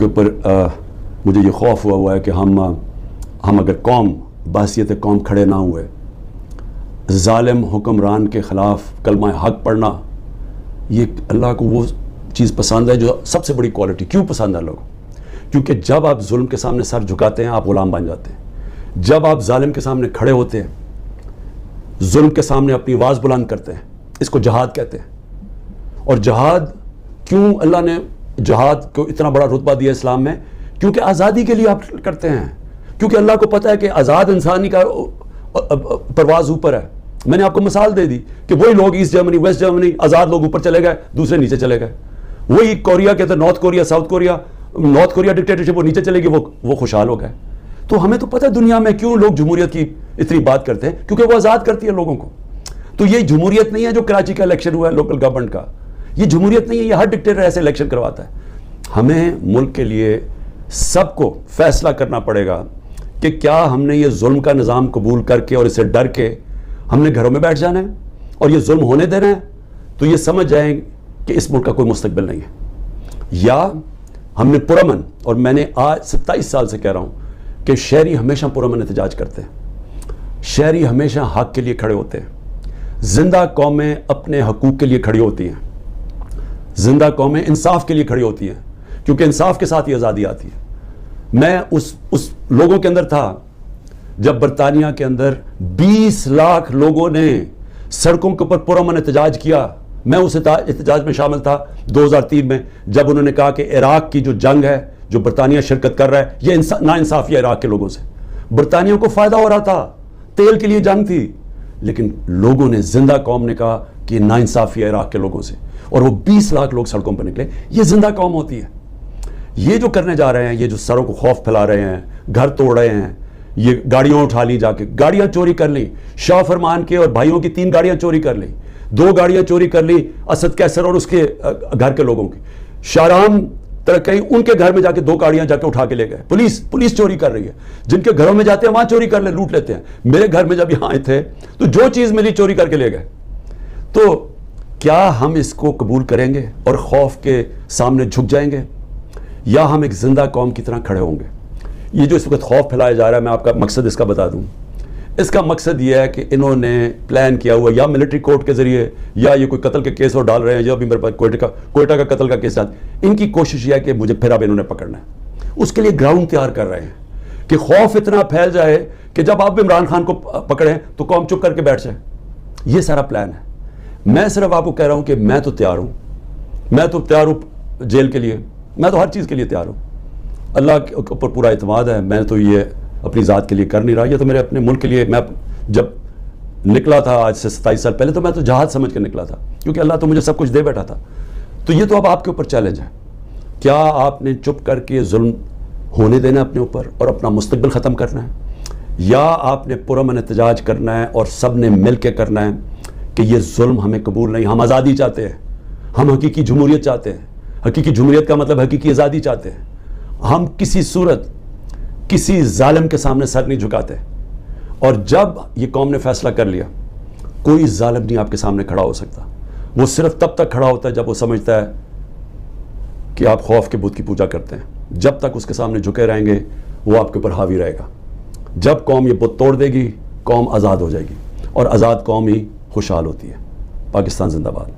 کے اوپر مجھے یہ خوف ہوا ہے کہ ہم اگر قوم بحیثیت قوم کھڑے نہ ہوئے، ظالم حکمران کے خلاف کلمہ حق پڑھنا، یہ اللہ کو وہ چیز پسند ہے جو سب سے بڑی کوالٹی. کیوں پسند ہے اللہ کو؟ کیونکہ جب آپ ظلم کے سامنے سر جھکاتے ہیں آپ غلام بن جاتے ہیں. جب آپ ظالم کے سامنے کھڑے ہوتے ہیں، ظلم کے سامنے اپنی آواز بلند کرتے ہیں، اس کو جہاد کہتے ہیں. اور جہاد کیوں اللہ نے جہاد کو اتنا بڑا رتبہ دیا اسلام میں؟ کیونکہ آزادی کے لیے آپ کرتے ہیں. کیونکہ اللہ کو پتہ ہے کہ آزاد انسانی کا پرواز اوپر ہے. میں نے آپ کو مثال دے دی کہ وہی لوگ ایسٹ جرمنی ویسٹ جرمنی آزاد لوگ اوپر چلے گئے، دوسرے نیچے چلے گئے. وہی کوریا کے north Korea south Korea, north Korea dictatorship وہ نیچے چلے گی، وہ خوشحال ہو گئے. تو ہمیں تو پتہ ہے دنیا میں کیوں لوگ جمہوریت کی اتنی بات کرتے ہیں، کیونکہ وہ آزاد کرتی ہے لوگوں کو. تو یہ جمہوریت نہیں ہے جو کراچی کا الیکشن ہوا ہے لوکل گورنمنٹ کا، یہ جمہوریت نہیں ہے، یہ ہر ڈکٹیٹر ایسے الیکشن کرواتا ہے. ہمیں ملک کے لیے سب کو فیصلہ کرنا پڑے گا کہ کیا ہم نے یہ ظلم کا نظام قبول کر کے اور اسے ڈر کے ہم نے گھروں میں بیٹھ جانا ہے اور یہ ظلم ہونے دینا ہے. تو یہ سمجھ جائیں کہ اس ملک کا کوئی مستقبل نہیں ہے. یا ہم نے پرامن، اور میں نے آج 27 سال سے کہہ رہا ہوں کہ شہری ہمیشہ پرامن احتجاج کرتے ہیں، شہری ہمیشہ حق کے لیے کھڑے ہوتے ہیں. زندہ قومیں اپنے حقوق کے لیے کھڑی ہوتی ہیں، زندہ قومیں انصاف کے لیے کھڑی ہوتی ہیں، کیونکہ انصاف کے ساتھ ہی آزادی آتی ہے. میں اس لوگوں کے اندر تھا جب برطانیہ کے اندر 20 لاکھ لوگوں نے سڑکوں کے اوپر پرامن احتجاج کیا. میں اس احتجاج میں شامل تھا 2003 میں، جب انہوں نے کہا کہ عراق کی جو جنگ ہے جو برطانیہ شرکت کر رہا ہے یہ ناانصافی ہے عراق کے لوگوں سے. برطانیہ کو فائدہ ہو رہا تھا، تیل کے لیے جنگ تھی، لیکن لوگوں نے، زندہ قوم نے کہا کہ ناانصافی ہے عراق کے لوگوں سے، اور وہ 20 لاکھ لوگ سڑکوں پر نکلے. یہ زندہ قوم ہوتی ہے. یہ جو کرنے جا رہے ہیں، یہ جو سروں کو خوف پھیلا رہے ہیں، گھر توڑ رہے ہیں، یہ گاڑیاں اٹھا لی، جا کے گاڑیاں چوری کر لی، شاہ فرمان کے اور بھائیوں کی 3 گاڑیاں چوری کر لی، 2 گاڑیاں چوری کر لی اسد کیسر اور اس کے گھر کے لوگوں کی. شاہرام ترقی ان کے گھر میں جا کے 2 گاڑیاں جا کے اٹھا کے لے گئے. پولیس چوری کر رہی ہے، جن کے گھروں میں جاتے ہیں وہاں چوری کر لے، لوٹ لیتے ہیں. میرے گھر میں جب یہاں آئے تھے تو جو چیز ملی چوری کر کے لے گئے. تو کیا ہم اس کو قبول کریں گے اور خوف کے سامنے جھک جائیں گے، یا ہم ایک زندہ قوم کی طرح کھڑے ہوں گے؟ یہ جو اس وقت خوف پھیلایا جا رہا ہے، میں آپ کا مقصد اس کا بتا دوں. اس کا مقصد یہ ہے کہ انہوں نے پلان کیا ہوا یا ملٹری کورٹ کے ذریعے، یا یہ کوئی قتل کے کیس اور ڈال رہے ہیں، جو ابھی میرے پاس کوئٹہ کا قتل کا کیس ڈال. ان کی کوشش یہ ہے کہ مجھے پھر اب انہوں نے پکڑنا ہے. اس کے لیے گراؤنڈ تیار کر رہے ہیں کہ خوف اتنا پھیل جائے کہ جب آپ عمران خان کو پکڑیں تو قوم چپ کر کے بیٹھ جائے. یہ سارا پلان ہے. میں صرف آپ کو کہہ رہا ہوں کہ میں تو تیار ہوں جیل کے لیے، میں تو ہر چیز کے لیے تیار ہوں. اللہ کے اوپر پورا اعتماد ہے. میں تو یہ اپنی ذات کے لیے کر نہیں رہا، یہ تو میرے اپنے ملک کے لیے. میں جب نکلا تھا آج سے 27 سال پہلے، تو میں تو جہاد سمجھ کے نکلا تھا، کیونکہ اللہ تو مجھے سب کچھ دے بیٹھا تھا. تو یہ تو اب آپ کے اوپر چیلنج ہے. کیا آپ نے چپ کر کے ظلم ہونے دینا اپنے اوپر اور اپنا مستقبل ختم کرنا ہے، یا آپ نے پرامن احتجاج کرنا ہے اور سب نے مل کے کرنا ہے کہ یہ ظلم ہمیں قبول نہیں، ہم آزادی چاہتے ہیں، ہم حقیقی جمہوریت چاہتے ہیں. حقیقی جمہوریت کا مطلب حقیقی آزادی چاہتے ہیں. ہم کسی صورت کسی ظالم کے سامنے سر نہیں جھکاتے. اور جب یہ قوم نے فیصلہ کر لیا، کوئی ظالم نہیں آپ کے سامنے کھڑا ہو سکتا. وہ صرف تب تک کھڑا ہوتا ہے جب وہ سمجھتا ہے کہ آپ خوف کے بت کی پوجا کرتے ہیں. جب تک اس کے سامنے جھکے رہیں گے وہ آپ کے اوپر حاوی رہے گا. جب قوم یہ بت توڑ دے گی، قوم آزاد ہو جائے گی، اور آزاد قوم ہی خوشحال ہوتی ہے. پاکستان زندہ باد.